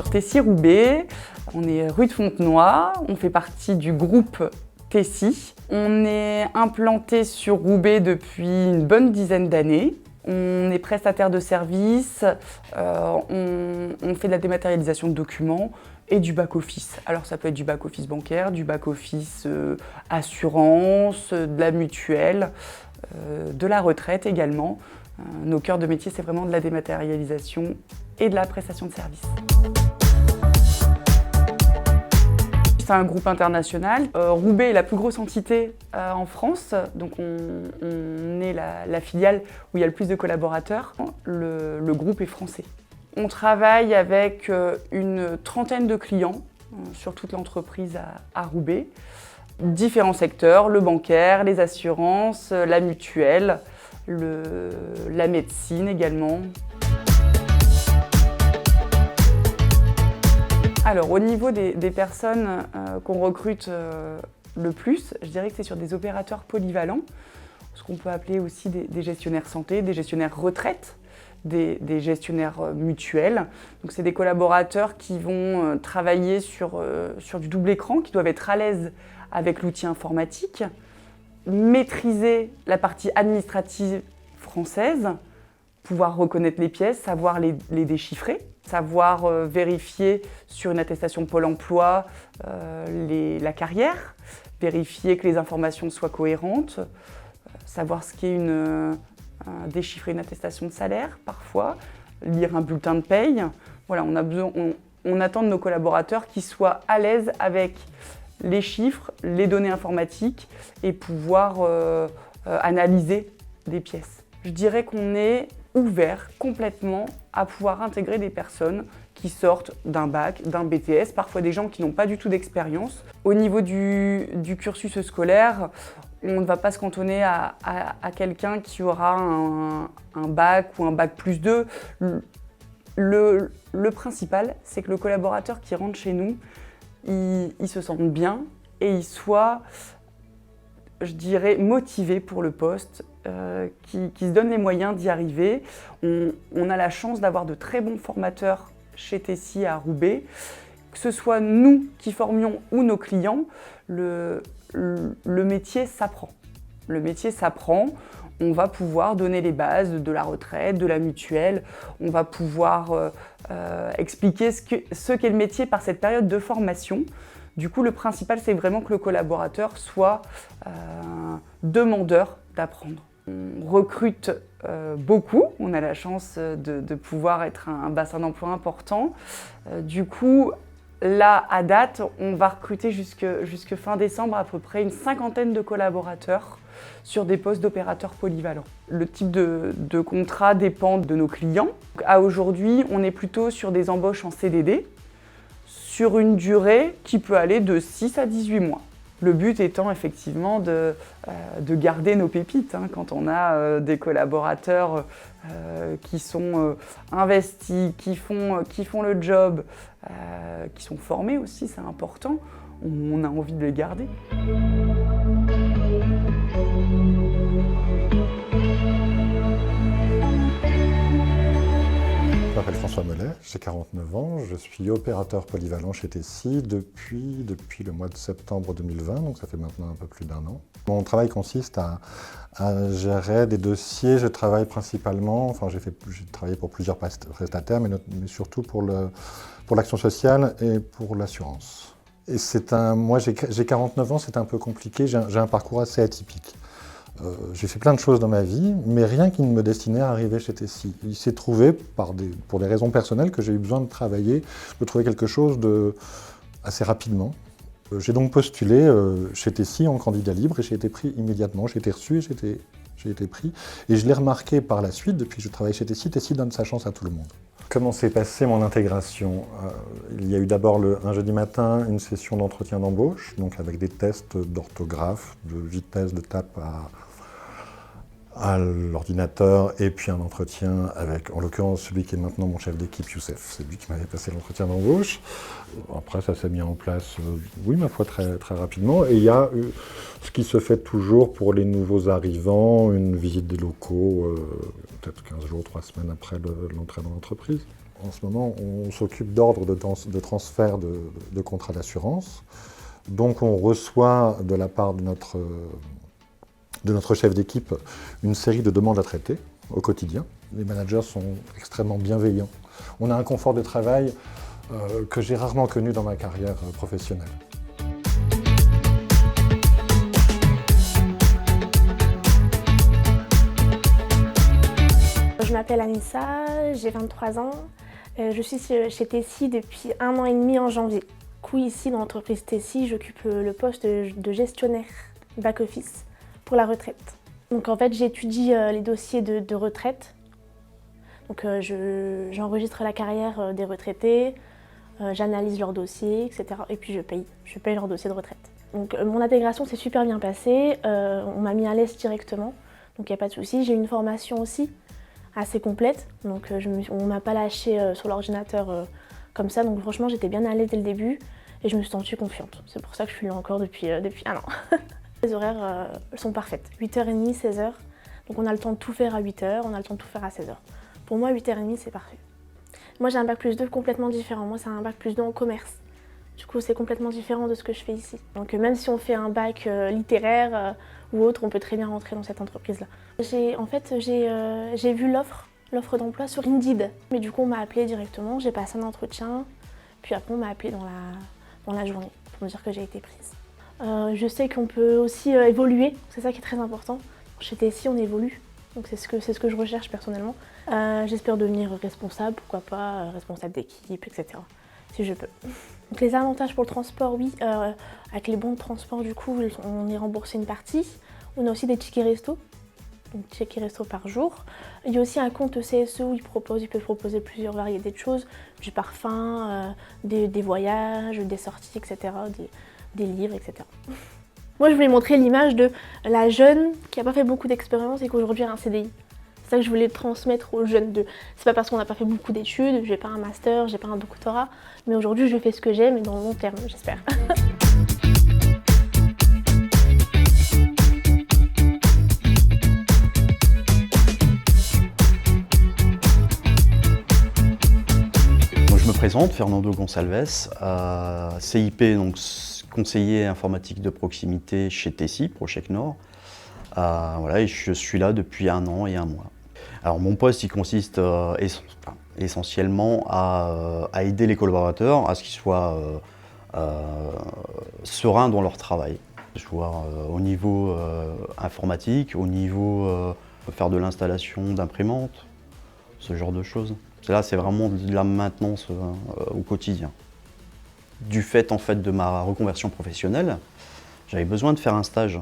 sur Tessy-Roubaix, on est rue de Fontenoy, on fait partie du groupe Tessy. On est implanté sur Roubaix depuis une bonne dizaine d'années. On est prestataire de services, on fait de la dématérialisation de documents et du back-office. Alors ça peut être du back-office bancaire, du back-office assurance, de la mutuelle, de la retraite également. Nos cœurs de métier, c'est vraiment de la dématérialisation et de la prestation de services. C'est un groupe international. Roubaix est la plus grosse entité en France, donc on est la filiale où il y a le plus de collaborateurs. Le groupe est français. On travaille avec une trentaine de clients sur toute l'entreprise à Roubaix. Différents secteurs, le bancaire, les assurances, la mutuelle, la médecine également. Alors au niveau des personnes qu'on recrute le plus, je dirais que c'est sur des opérateurs polyvalents, ce qu'on peut appeler aussi des gestionnaires santé, des gestionnaires retraite, des gestionnaires mutuels. Donc c'est des collaborateurs qui vont travailler sur du double écran, qui doivent être à l'aise avec l'outil informatique, maîtriser la partie administrative française, pouvoir reconnaître les pièces, savoir les déchiffrer, savoir vérifier sur une attestation Pôle emploi la carrière, vérifier que les informations soient cohérentes, savoir ce qu'est déchiffrer une attestation de salaire parfois, lire un bulletin de paye. Voilà, on attend de nos collaborateurs qu'ils soient à l'aise avec les chiffres, les données informatiques et pouvoir analyser des pièces. Je dirais qu'on est ouvert complètement à pouvoir intégrer des personnes qui sortent d'un bac, d'un BTS, parfois des gens qui n'ont pas du tout d'expérience. Au niveau du cursus scolaire, on ne va pas se cantonner à quelqu'un qui aura un bac ou un bac plus 2. Le principal, c'est que le collaborateur qui rentre chez nous, il se sente bien et il soit, je dirais, motivé pour le poste, qui se donne les moyens d'y arriver. On a la chance d'avoir de très bons formateurs chez Tessy à Roubaix. Que ce soit nous qui formions ou nos clients, le métier s'apprend. Le métier s'apprend. On va pouvoir donner les bases de la retraite, de la mutuelle. On va pouvoir expliquer ce qu'est le métier par cette période de formation. Du coup, le principal, c'est vraiment que le collaborateur soit demandeur d'apprendre. On recrute beaucoup. On a la chance de pouvoir être un bassin d'emploi important. Du coup, là, à date, on va recruter jusque fin décembre à peu près une cinquantaine de collaborateurs sur des postes d'opérateurs polyvalents. Le type de contrat dépend de nos clients. À aujourd'hui, on est plutôt sur des embauches en CDD, sur une durée qui peut aller de 6 à 18 mois. Le but étant effectivement de garder nos pépites. Quand on a des collaborateurs qui sont investis, qui font le job, qui sont formés aussi, c'est important, on a envie de les garder. Je m'appelle François Mollet, j'ai 49 ans, je suis opérateur polyvalent chez Tessy depuis le mois de septembre 2020, donc ça fait maintenant un peu plus d'1 an. Mon travail consiste à gérer des dossiers, je travaille principalement, enfin j'ai travaillé pour plusieurs prestataires, mais surtout pour l'action sociale et pour l'assurance. Et moi j'ai 49 ans, c'est un peu compliqué, j'ai un parcours assez atypique. J'ai fait plein de choses dans ma vie, mais rien qui ne me destinait à arriver chez Tessy. Il s'est trouvé, pour des raisons personnelles, que j'ai eu besoin de travailler, de trouver quelque chose assez rapidement. J'ai donc postulé chez Tessy en candidat libre et j'ai été pris immédiatement. J'ai été reçu et j'ai été pris. Et je l'ai remarqué par la suite, depuis que je travaille chez Tessy, Tessy donne sa chance à tout le monde. Comment s'est passée mon intégration? Il y a eu d'abord un jeudi matin une session d'entretien d'embauche, donc avec des tests d'orthographe, de vitesse de tape à l'ordinateur, et puis un entretien avec, en l'occurrence, celui qui est maintenant mon chef d'équipe, Youssef. C'est lui qui m'avait passé l'entretien d'embauche. Après, ça s'est mis en place, oui, ma foi, très, très rapidement. Et il y a ce qui se fait toujours pour les nouveaux arrivants, une visite des locaux, peut-être 15 jours, 3 semaines après l'entrée dans l'entreprise. En ce moment, on s'occupe d'ordre de transfert de contrats d'assurance. Donc on reçoit de la part de notre chef d'équipe une série de demandes à traiter au quotidien. Les managers sont extrêmement bienveillants. On a un confort de travail que j'ai rarement connu dans ma carrière professionnelle. Je m'appelle Anissa, j'ai 23 ans. Je suis chez Tessie depuis 1 an et demi en janvier. Du coup, ici, dans l'entreprise Tessie, j'occupe le poste de gestionnaire back-office pour la retraite. Donc en fait, j'étudie les dossiers de retraite. Donc j'enregistre la carrière des retraités, j'analyse leurs dossiers, etc. Et puis je paye leur dossier de retraite. Donc mon intégration s'est super bien passée, on m'a mis à l'aise directement, donc il n'y a pas de souci. J'ai une formation aussi assez complète, donc on ne m'a pas lâché sur l'ordinateur comme ça, donc franchement j'étais bien à l'aise dès le début et je me suis sentie confiante. C'est pour ça que je suis là encore depuis 1 an. Les horaires sont parfaites, 8h30, 16h, donc on a le temps de tout faire à 8h, on a le temps de tout faire à 16h. Pour moi 8h30 c'est parfait. Moi j'ai un bac+2 complètement différent, moi c'est un bac+2 en commerce. Du coup c'est complètement différent de ce que je fais ici. Donc même si on fait un bac littéraire ou autre, on peut très bien rentrer dans cette entreprise-là. J'ai vu l'offre d'emploi sur Indeed. Mais du coup on m'a appelé directement, j'ai passé un entretien, puis après on m'a appelé dans la journée pour me dire que j'ai été prise. Je sais qu'on peut aussi évoluer, c'est ça qui est très important. Chez Tessie on évolue, donc c'est ce que je recherche personnellement. J'espère devenir responsable, pourquoi pas, responsable d'équipe, etc. Si je peux. Donc les avantages pour le transport, oui, avec les bons de transport du coup, on est remboursé une partie. On a aussi des tickets resto, donc tickets resto par jour. Il y a aussi un compte CSE où ils peuvent proposer plusieurs variétés de choses, du parfum, des voyages, des sorties, etc., des livres, etc. Moi je voulais montrer l'image de la jeune qui n'a pas fait beaucoup d'expérience et qu'aujourd'hui a un CDI. C'est ça que je voulais transmettre aux jeunes. C'est pas parce qu'on n'a pas fait beaucoup d'études, j'ai pas un master, j'ai pas un doctorat, mais aujourd'hui je fais ce que j'aime et dans le long terme, j'espère. Je me présente, Fernando Gonçalves, CIP, donc conseiller informatique de proximité chez Tessie, Prochec Nord. Voilà, et je suis là depuis 1 an et 1 mois. Alors mon poste il consiste essentiellement à aider les collaborateurs à ce qu'ils soient sereins dans leur travail. Soit au niveau informatique, au niveau faire de l'installation d'imprimantes, ce genre de choses. Là, c'est vraiment de la maintenance au quotidien. Du fait, en fait, de ma reconversion professionnelle, j'avais besoin de faire un stage.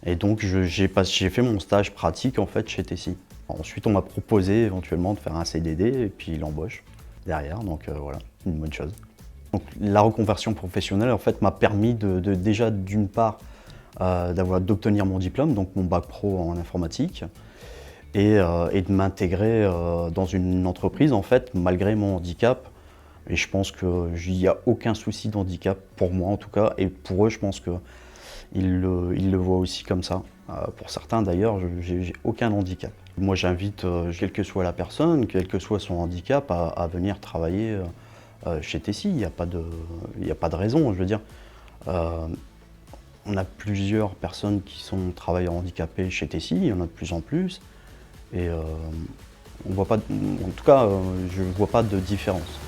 Et donc, j'ai fait mon stage pratique, en fait, chez Tessie. Ensuite, on m'a proposé éventuellement de faire un CDD et puis l'embauche derrière. Donc, voilà, une bonne chose. Donc, la reconversion professionnelle, en fait, m'a permis déjà, d'une part, d'obtenir mon diplôme, donc mon bac pro en informatique, et de m'intégrer dans une entreprise, en fait, malgré mon handicap. Et je pense qu'il n'y a aucun souci d'handicap, pour moi en tout cas, et pour eux, je pense qu'ils le voient aussi comme ça. Pour certains d'ailleurs, j'ai aucun handicap. Moi j'invite, quelle que soit la personne, quel que soit son handicap, à venir travailler chez Tessie. Il n'y a pas de raison, je veux dire. On a plusieurs personnes qui sont travailleurs handicapés chez Tessie, il y en a de plus en plus. Et on voit pas, en tout cas, je ne vois pas de différence.